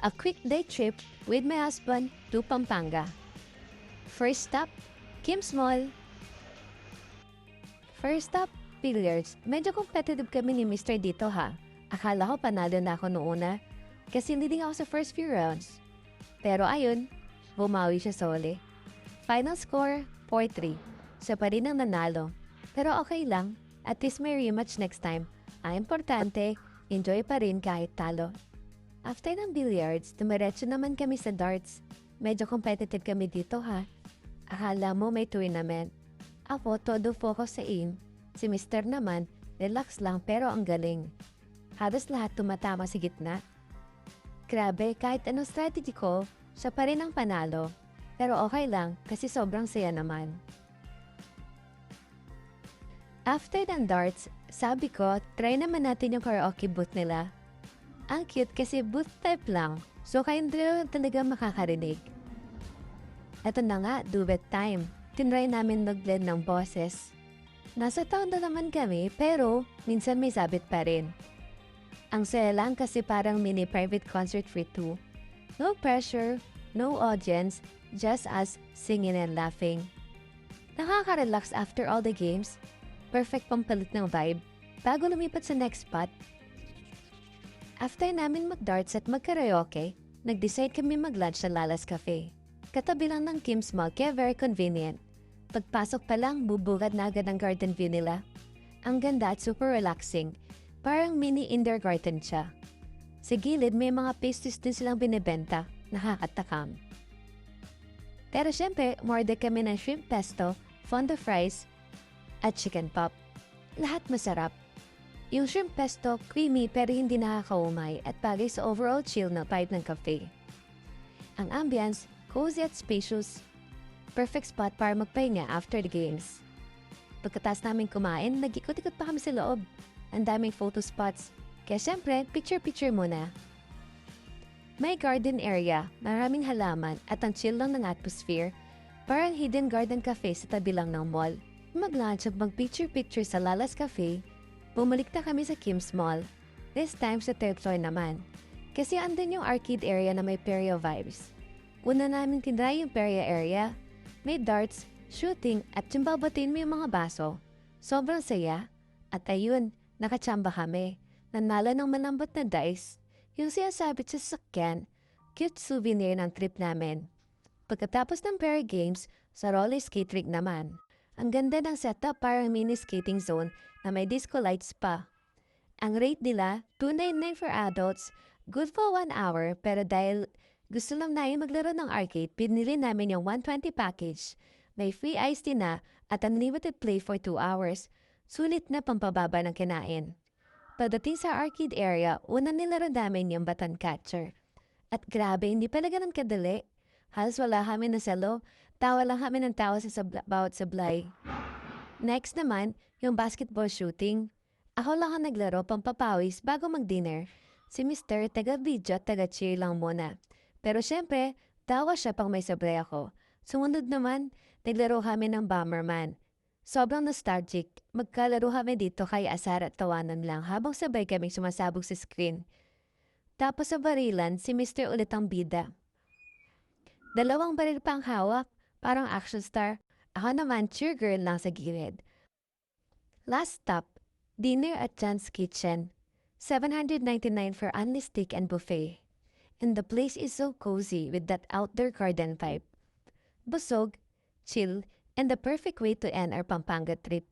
A quick day trip with my husband to Pampanga. First stop, Kim's Mall. First stop, billiards. Medyo competitive kami ni Mr. dito ha. Akala ko panalo na ako noong una kasi leading ako sa first few rounds. Pero ayun, bumawi siya sa huli. Final score, 4-3. Siya pa rin ang nanalo. Pero okay lang, at least may rematch next time. Ang importante, enjoy pa rin kahit talo. After ng billiards, dumiretso naman kami sa darts. Medyo competitive kami dito ha. Akala mo may tournament. Ako, todo focus sa aim. Si Mr. naman, relax lang pero ang galing. Halos lahat tumatama sa gitna. Grabe, kahit anong strategy ko, siya pa rin ang panalo. Pero okay lang kasi sobrang saya naman. After ng darts, sabi ko, try naman natin yung karaoke booth nila. Ang cute kasi booth type lang, so kayong dalawa talaga makakarinig. Eto na nga, duet time. Tinry namin mag-blend ng boses. Nasa town na naman kami, pero minsan may sabit pa rin. Ang saya lang kasi parang mini private concert for two. No pressure, no audience, just us singing and laughing. Nakaka-relax after all the games. Perfect pampalit ng vibe bago lumipat sa next spot. After namin mag-darts at mag-karaoke, nag-decide kami mag-lunch sa Lala's Cafe. Katabi lang ng Kim's Mall kaya very convenient. Pagpasok pa lang, bubugad na agad ang garden view nila. Ang ganda at super relaxing. Parang mini indoor garden siya. Sa gilid may mga pastries din silang binibenta. Nakakatakam. Pero syempre, order kami ng shrimp pesto, fondue fries, at chicken pop. Lahat masarap. Yung shrimp pesto, creamy pero hindi nakakaumay at bagay sa overall chill na vibe ng cafe. Ang ambience, cozy at spacious. Perfect spot para magpahinga after the games. Pagkatapos namin kumain, nag-ikot-ikot pa kami sa loob. Ang daming photo spots. Kaya syempre, picture-picture muna. May garden area, maraming halaman at ang chill lang ng atmosphere. Parang hidden garden cafe sa tabi lang ng mall. Mag-lunch at mag-picture-picture sa Lala's Cafe, bumalik na kami sa Kim's Mall. This time sa third floor naman. Kasi andun yung arcade area na may Peria vibes. Una namin tinry yung Peria area. May darts, shooting at tsumbabatin mo yung mga baso. Sobrang saya. At ayun, nakachamba kami. Nanalo ng malambot na dice. Yung sinasabit sa sasakyan, cute souvenir ng trip namin. Pagkatapos ng Peria games, sa roller skate rig naman. Ang ganda ng setup parang mini skating zone na may disco lights pa. Ang rate nila, $299 for adults, good for 1 hour pero dahil gusto lang namin maglaro ng arcade, pinili namin yung 120 package. May free iced tea na at unlimited play for 2 hours. Sulit na pampababa ng kinain. Pagdating sa arcade area, una nilaro namin yung button catcher. At grabe, hindi pala ganun kadali. Halos wala kami na salo. Tawa lang kami ng tawa sa bawat sablay. Next naman, yung basketball shooting. Ako lang ang naglaro pampapawis bago mag-dinner. Si Mr. taga-video at taga-cheer lang muna. Pero syempre, tawa siya pang may sablay ako. Sumunod naman, naglaro kami ng Bomberman. Sobrang nostalgic. Magkalaro kami dito kay asar at tawanan lang habang sabay kaming sumasabog sa screen. Tapos sa barilan, si Mr. ulit ang bida. 2 baril pa ang hawak, parang action star. Ako naman, cheer girl lang sa gilid. Last stop, dinner at John's Kitchen. $799 for only steak and buffet. And the place is so cozy with that outdoor garden vibe. Busog, chill, and the perfect way to end our Pampanga trip.